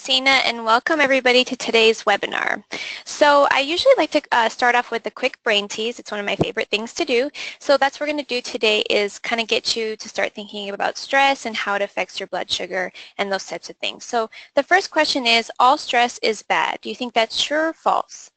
Christina, and welcome everybody to today's webinar. So I usually like to start off with a quick brain tease. It's one of my favorite things to do. So that's what we're going to do today is kind of get you to start thinking about stress and how it affects your blood sugar and those types of things. So the first question is, all stress is bad. Do you think that's true or false?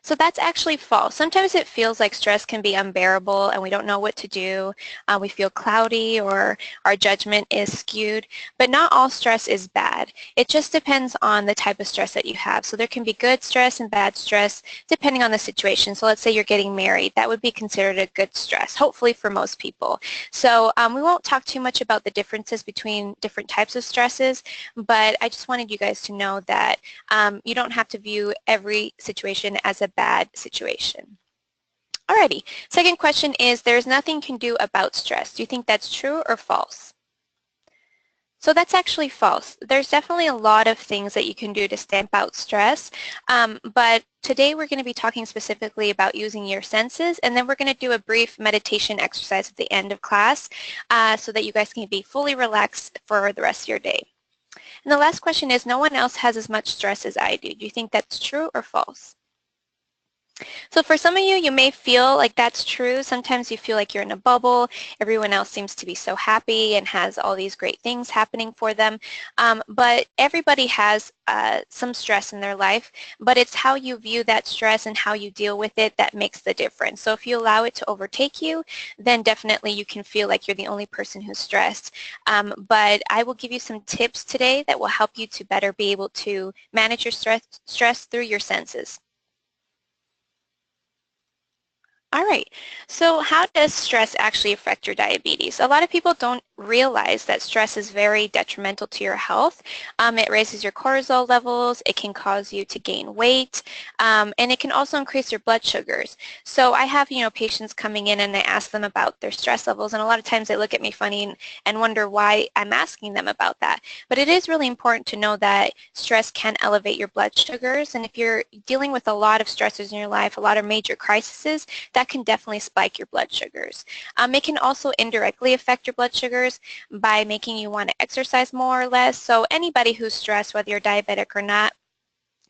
So that's actually false. Sometimes it feels like stress can be unbearable and we don't know what to do. We feel cloudy or our judgment is skewed, but not all stress is bad. It just depends on the type of stress that you have. So there can be good stress and bad stress depending on the situation. So let's say you're getting married. That would be considered a good stress, hopefully for most people. So we won't talk too much about the differences between different types of stresses, but I just wanted you guys to know that you don't have to view every situation as a bad situation. Alrighty, second question is, there's nothing you can do about stress. Do you think that's true or false? So that's actually false. There's definitely a lot of things that you can do to stamp out stress, but today we're going to be talking specifically about using your senses, and then we're going to do a brief meditation exercise at the end of class so that you guys can be fully relaxed for the rest of your day. And the last question is, no one else has as much stress as I do. Do you think that's true or false? So for some of you, you may feel like that's true. Sometimes you feel like you're in a bubble. Everyone else seems to be so happy and has all these great things happening for them. But everybody has some stress in their life, but it's how you view that stress and how you deal with it that makes the difference. So if you allow it to overtake you, then definitely you can feel like you're the only person who's stressed. But I will give you some tips today that will help you to better be able to manage your stress through your senses. All right, so how does stress actually affect your diabetes? A lot of people don't realize that stress is very detrimental to your health. It raises your cortisol levels, it can cause you to gain weight, and it can also increase your blood sugars. So I have, patients coming in and I ask them about their stress levels, and a lot of times they look at me funny and wonder why I'm asking them about that. But it is really important to know that stress can elevate your blood sugars, and if you're dealing with a lot of stressors in your life, a lot of major crises, that can definitely spike your blood sugars. It can also indirectly affect your blood sugars by making you want to exercise more or less. So anybody who's stressed, whether you're diabetic or not,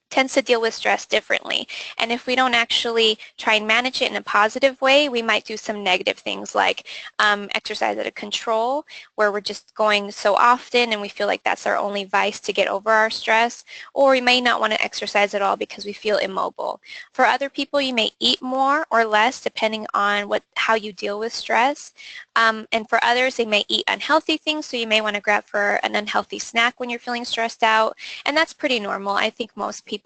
tends to deal with stress differently. And if we don't actually try and manage it in a positive way, we might do some negative things like exercise out of control, where we're just going so often and we feel like that's our only vice to get over our stress, or we may not want to exercise at all because we feel immobile. For other people, you may eat more or less depending on how you deal with stress. And for others, they may eat unhealthy things, so you may want to grab for an unhealthy snack when you're feeling stressed out, and that's pretty normal. I think most people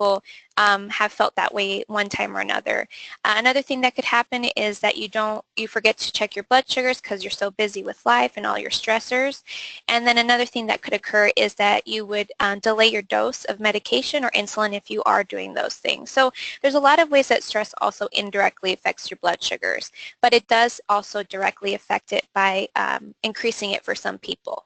have felt that way one time or another. Another thing that could happen is that you forget to check your blood sugars because you're so busy with life and all your stressors. And then another thing that could occur is that you would delay your dose of medication or insulin if you are doing those things. So there's a lot of ways that stress also indirectly affects your blood sugars, but it does also directly affect it by increasing it for some people.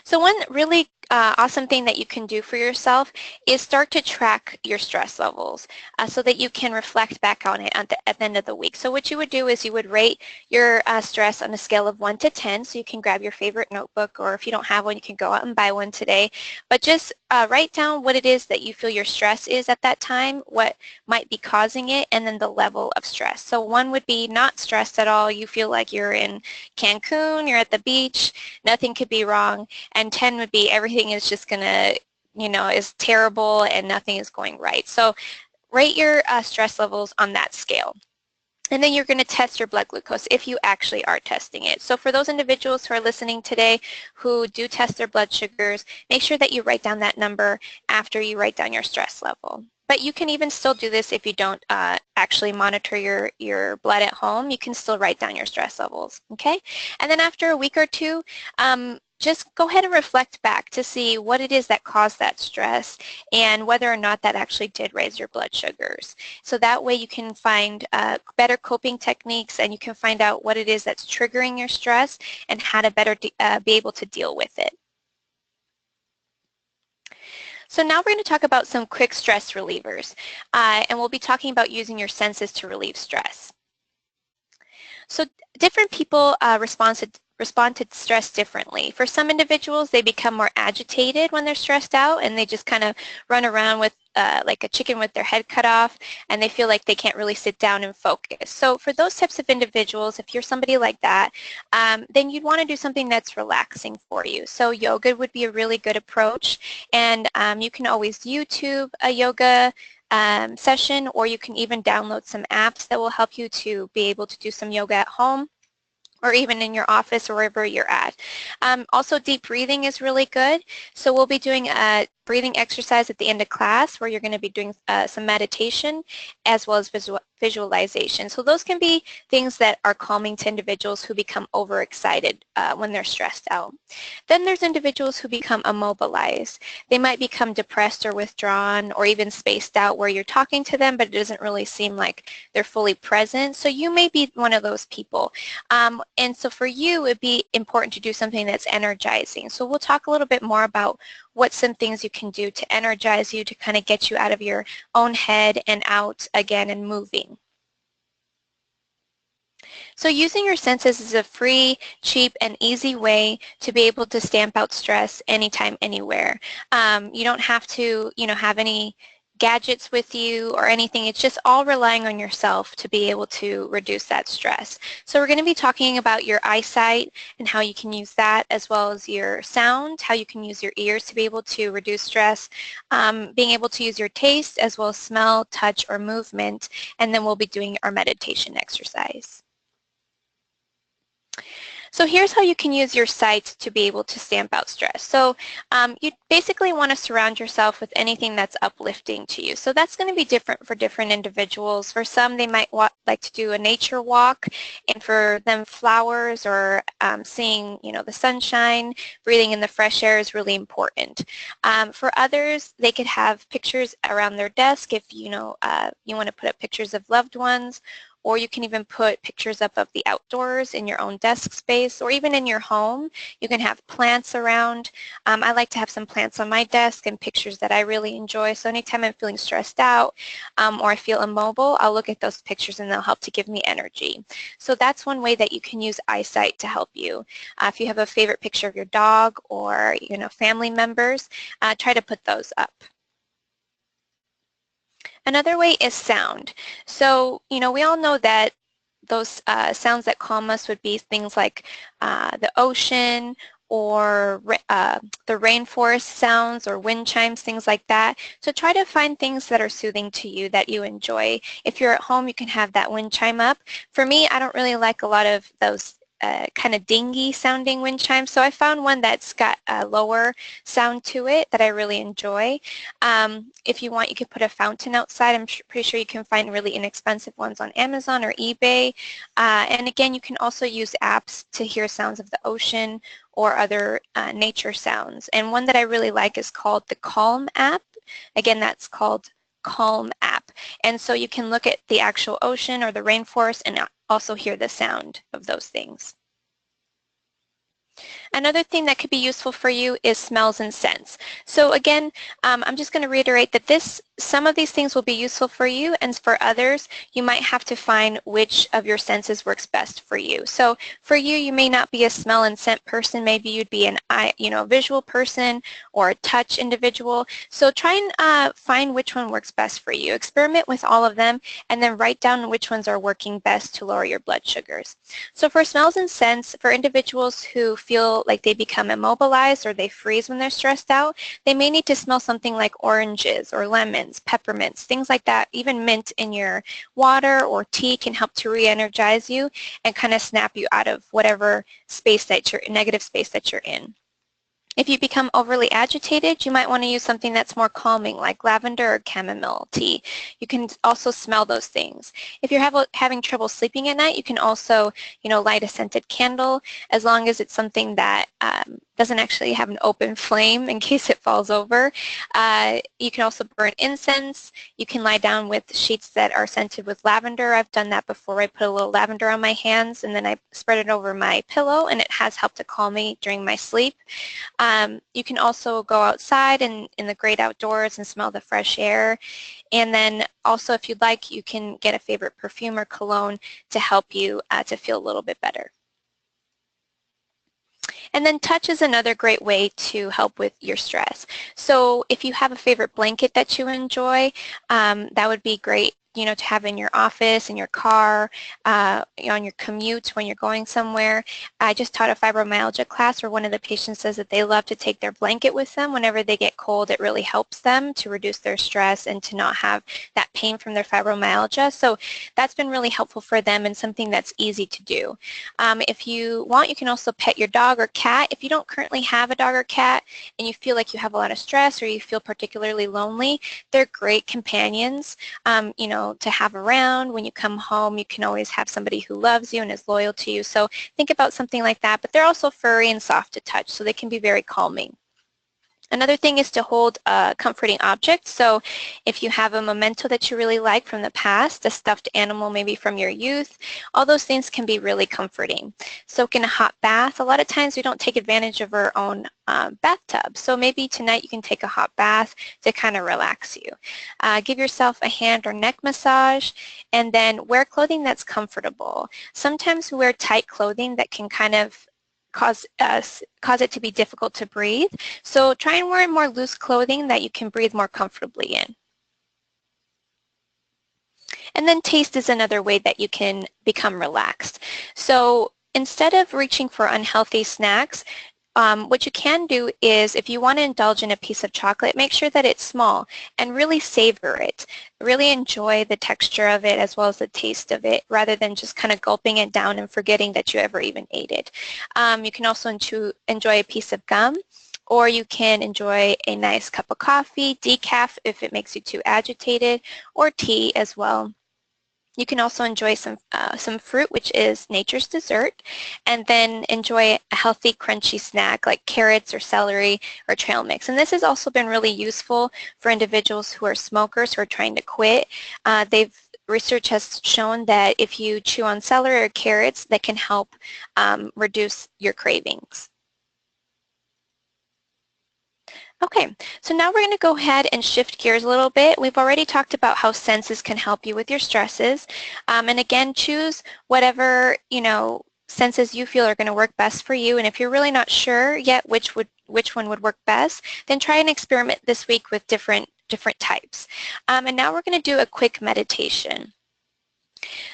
So one really awesome thing that you can do for yourself is start to track your stress levels so that you can reflect back on it at the end of the week. So what you would do is you would rate your stress on a scale of 1 to 10. So you can grab your favorite notebook, or if you don't have one, you can go out and buy one today. But just write down what it is that you feel your stress is at that time, what might be causing it, and then the level of stress. So 1 would be not stressed at all. You feel like you're in Cancun, you're at the beach, nothing could be wrong. And 10 would be everything is just going to, is terrible and nothing is going right. So rate your stress levels on that scale. And then you're going to test your blood glucose if you actually are testing it. So for those individuals who are listening today who do test their blood sugars, make sure that you write down that number after you write down your stress level. But you can even still do this if you don't actually monitor your blood at home. You can still write down your stress levels, okay? And then after a week or two, just go ahead and reflect back to see what it is that caused that stress and whether or not that actually did raise your blood sugars. So that way you can find better coping techniques, and you can find out what it is that's triggering your stress and how to better be able to deal with it. So now we're going to talk about some quick stress relievers, and we'll be talking about using your senses to relieve stress. So different people respond respond to stress differently. For some individuals, they become more agitated when they're stressed out, and they just kind of run around with like a chicken with their head cut off, and they feel like they can't really sit down and focus. So for those types of individuals, if you're somebody like that, then you'd want to do something that's relaxing for you. So yoga would be a really good approach, and you can always YouTube a yoga session, or you can even download some apps that will help you to be able to do some yoga at home, or even in your office or wherever you're at. Also, deep breathing is really good. So we'll be doing a breathing exercise at the end of class where you're going to be doing some meditation as well as visualization. So those can be things that are calming to individuals who become overexcited when they're stressed out. Then there's individuals who become immobilized. They might become depressed or withdrawn or even spaced out where you're talking to them, but it doesn't really seem like they're fully present. So you may be one of those people. And so for you, it'd be important to do something that's energizing. So we'll talk a little bit more about what some things you can do to energize you, to kind of get you out of your own head and out again and moving. So using your senses is a free, cheap, and easy way to be able to stamp out stress anytime, anywhere. You don't have to, have any gadgets with you or anything. It's just all relying on yourself to be able to reduce that stress. So we're going to be talking about your eyesight and how you can use that, as well as your sound, how you can use your ears to be able to reduce stress, being able to use your taste as well as smell, touch, or movement, and then we'll be doing our meditation exercise. So here's how you can use your sight to be able to stamp out stress. So you basically want to surround yourself with anything that's uplifting to you. So that's going to be different for different individuals. For some, they might like to do a nature walk, and for them, flowers or seeing, the sunshine, breathing in the fresh air is really important. For others, they could have pictures around their desk if you want to put up pictures of loved ones, or you can even put pictures up of the outdoors in your own desk space, or even in your home. You can have plants around. I like to have some plants on my desk and pictures that I really enjoy. So anytime I'm feeling stressed out or I feel immobile, I'll look at those pictures and they'll help to give me energy. So that's one way that you can use eyesight to help you. If you have a favorite picture of your dog or family members, try to put those up. Another way is sound. So, we all know that those sounds that calm us would be things like the ocean, or the rainforest sounds, or wind chimes, things like that. So try to find things that are soothing to you, that you enjoy. If you're at home, you can have that wind chime up. For me, I don't really like a lot of those kind of dingy sounding wind chimes, so I found one that's got a lower sound to it that I really enjoy. If you want, you could put a fountain outside. I'm pretty sure you can find really inexpensive ones on Amazon or eBay. And again, you can also use apps to hear sounds of the ocean or other nature sounds. And one that I really like is called the Calm app. Again, that's called Calm app. And so you can look at the actual ocean or the rainforest and also hear the sound of those things. Another thing that could be useful for you is smells and scents. So again, I'm just going to reiterate that some of these things will be useful for you, and for others, you might have to find which of your senses works best for you. So for you, you may not be a smell and scent person. Maybe you'd be an eye, visual person or a touch individual. So try and find which one works best for you. Experiment with all of them, and then write down which ones are working best to lower your blood sugars. So for smells and scents, for individuals who feel like they become immobilized or they freeze when they're stressed out, they may need to smell something like oranges or lemons, peppermints, things like that. Even mint in your water or tea can help to re-energize you and kind of snap you out of whatever negative space that you're in. If you become overly agitated, you might want to use something that's more calming, like lavender or chamomile tea. You can also smell those things. If you're having trouble sleeping at night, you can also, light a scented candle, as long as it's something that doesn't actually have an open flame in case it falls over. You can also burn incense. You can lie down with sheets that are scented with lavender. I've done that before. I put a little lavender on my hands and then I spread it over my pillow, and it has helped to calm me during my sleep. You can also go outside in the great outdoors and smell the fresh air. And then also, if you'd like, you can get a favorite perfume or cologne to help you to feel a little bit better. And then touch is another great way to help with your stress. So if you have a favorite blanket that you enjoy, that would be great, you know, to have in your office, in your car, on your commute when you're going somewhere. I just taught a fibromyalgia class where one of the patients says that they love to take their blanket with them whenever they get cold. It really helps them to reduce their stress and to not have that pain from their fibromyalgia. So that's been really helpful for them and something that's easy to do. If you want, you can also pet your dog or cat. If you don't currently have a dog or cat and you feel like you have a lot of stress or you feel particularly lonely, they're great companions, you know, to have around. When you come home, you can always have somebody who loves you and is loyal to you. So think about something like that, but they're also furry and soft to touch, so they can be very calming. Another thing is to hold a comforting object. So if you have a memento that you really like from the past, a stuffed animal maybe from your youth, all those things can be really comforting. Soak in a hot bath. A lot of times we don't take advantage of our own bathtub. So maybe tonight you can take a hot bath to kind of relax you. Give yourself a hand or neck massage, and then wear clothing that's comfortable. Sometimes we wear tight clothing that can kind of cause it to be difficult to breathe. So try and wear more loose clothing that you can breathe more comfortably in. And then taste is another way that you can become relaxed. So instead of reaching for unhealthy snacks, what you can do is, if you want to indulge in a piece of chocolate, make sure that it's small and really savor it. Really enjoy the texture of it as well as the taste of it, rather than just kind of gulping it down and forgetting that you ever even ate it. You can also enjoy a piece of gum, or you can enjoy a nice cup of coffee, decaf if it makes you too agitated, or tea as well. You can also enjoy some fruit, which is nature's dessert, and then enjoy a healthy, crunchy snack like carrots or celery or trail mix. And this has also been really useful for individuals who are smokers who are trying to quit. Research has shown that if you chew on celery or carrots, that can help reduce your cravings. Okay, so now we're going to go ahead and shift gears a little bit. We've already talked about how senses can help you with your stresses. And again, choose whatever, you know, senses you feel are going to work best for you. And if you're really not sure yet which one would work best, then try and experiment this week with different types. And now we're going to do a quick meditation.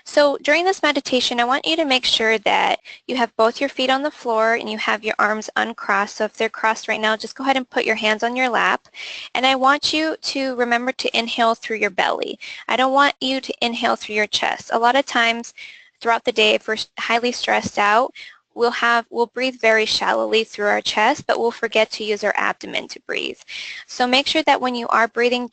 So during this meditation, I want you to make sure that you have both your feet on the floor and you have your arms uncrossed. So if they're crossed right now, just go ahead and put your hands on your lap. And I want you to remember to inhale through your belly. I don't want you to inhale through your chest. A lot of times throughout the day, if we're highly stressed out, we'll breathe very shallowly through our chest, but we'll forget to use our abdomen to breathe. So make sure that when you are breathing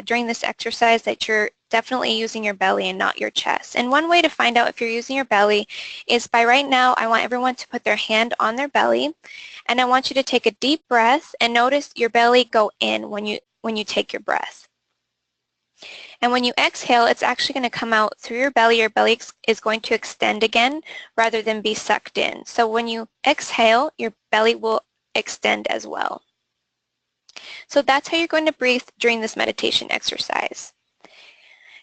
during this exercise that you're definitely using your belly and not your chest. And one way to find out if you're using your belly is by right now, I want everyone to put their hand on their belly, and I want you to take a deep breath and notice your belly go in when you take your breath. And when you exhale, it's actually going to come out through your belly. Your belly is going to extend again rather than be sucked in. So when you exhale, your belly will extend as well. So that's how you're going to breathe during this meditation exercise.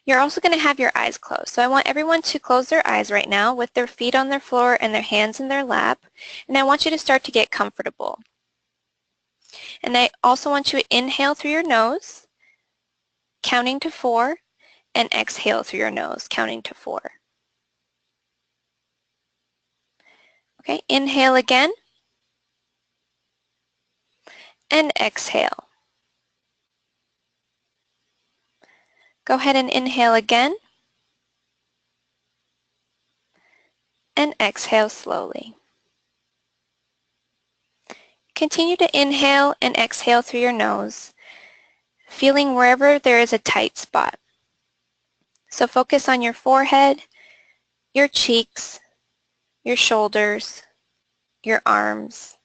You're also going to have your eyes closed. So I want everyone to close their eyes right now with their feet on their floor and their hands in their lap. And I want you to start to get comfortable. And I also want you to inhale through your nose, counting to 4, and exhale through your nose, counting to 4. Okay, inhale again, and exhale. Go ahead and inhale again, and exhale slowly. Continue to inhale and exhale through your nose, feeling wherever there is a tight spot. So focus on your forehead, your cheeks, your shoulders, your arms.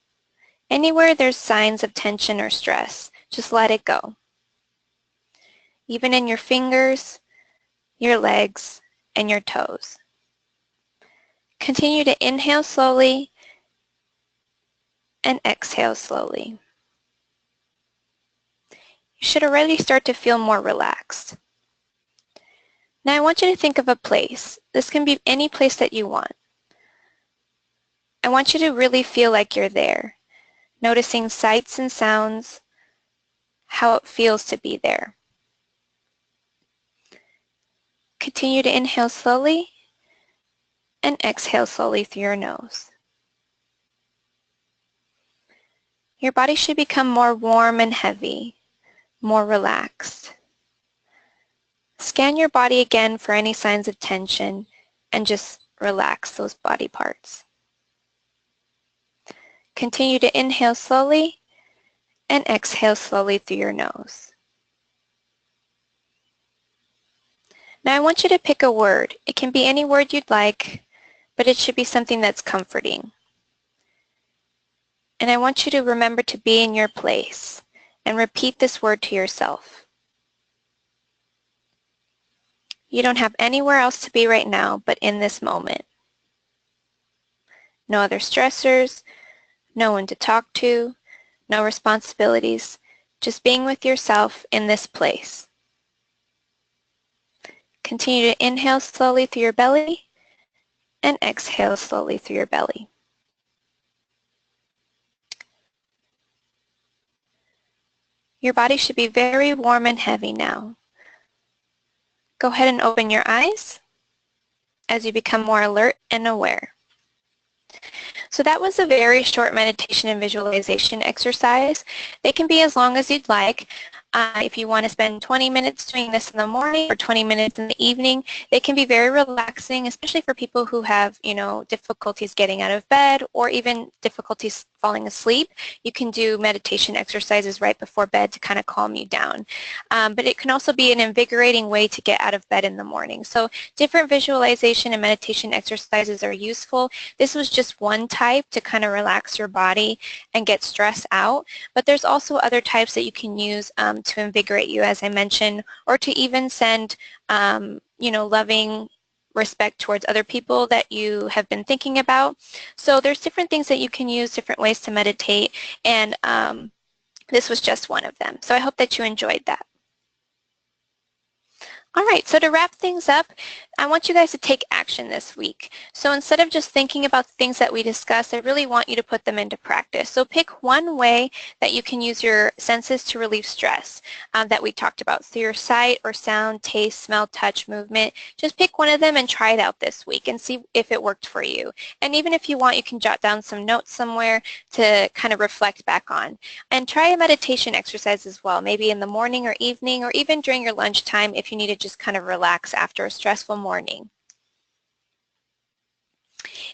Anywhere there's signs of tension or stress, just let it go. Even in your fingers, your legs, and your toes. Continue to inhale slowly and exhale slowly. You should already start to feel more relaxed. Now I want you to think of a place. This can be any place that you want. I want you to really feel like you're there, noticing sights and sounds, how it feels to be there. Continue to inhale slowly and exhale slowly through your nose. Your body should become more warm and heavy, more relaxed. Scan your body again for any signs of tension and just relax those body parts. Continue to inhale slowly and exhale slowly through your nose. Now I want you to pick a word. It can be any word you'd like, but it should be something that's comforting. And I want you to remember to be in your place and repeat this word to yourself. You don't have anywhere else to be right now but in this moment. No other stressors, no one to talk to, no responsibilities, just being with yourself in this place. Continue to inhale slowly through your belly and exhale slowly through your belly. Your body should be very warm and heavy now. Go ahead and open your eyes as you become more alert and aware. So that was a very short meditation and visualization exercise. They can be as long as you'd like. If you want to spend 20 minutes doing this in the morning or 20 minutes in the evening, they can be very relaxing, especially for people who have, difficulties getting out of bed or even difficulties falling asleep. You can do meditation exercises right before bed to kind of calm you down. But it can also be an invigorating way to get out of bed in the morning. So different visualization and meditation exercises are useful. This was just one type to kind of relax your body and get stress out. But there's also other types that you can use to invigorate you, as I mentioned, or to even send, loving respect towards other people that you have been thinking about. So there's different things that you can use, different ways to meditate, and this was just one of them. So I hope that you enjoyed that. All right, so to wrap things up, I want you guys to take action this week. So instead of just thinking about the things that we discussed, I really want you to put them into practice. So pick one way that you can use your senses to relieve stress that we talked about. So your sight or sound, taste, smell, touch, movement. Just pick one of them and try it out this week and see if it worked for you. And even if you want, you can jot down some notes somewhere to kind of reflect back on. And try a meditation exercise as well, maybe in the morning or evening or even during your lunchtime if you need to just kind of relax after a stressful morning.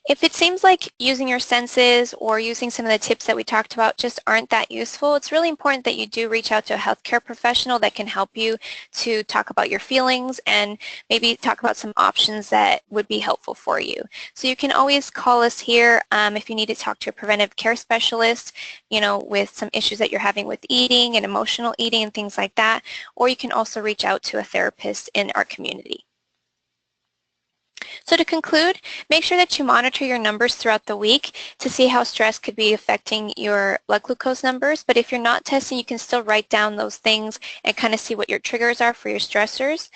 If it seems like using your senses or using some of the tips that we talked about just aren't that useful, it's really important that you do reach out to a healthcare professional that can help you to talk about your feelings and maybe talk about some options that would be helpful for you. So you can always call us here if you need to talk to a preventive care specialist, with some issues that you're having with eating and emotional eating and things like that, or you can also reach out to a therapist in our community. So to conclude, make sure that you monitor your numbers throughout the week to see how stress could be affecting your blood glucose numbers. But if you're not testing, you can still write down those things and kind of see what your triggers are for your stressors.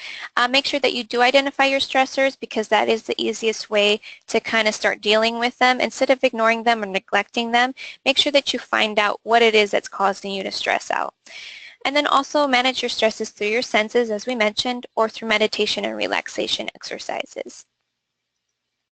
Make sure that you do identify your stressors because that is the easiest way to kind of start dealing with them. Instead of ignoring them or neglecting them, make sure that you find out what it is that's causing you to stress out. And then also manage your stresses through your senses, as we mentioned, or through meditation and relaxation exercises.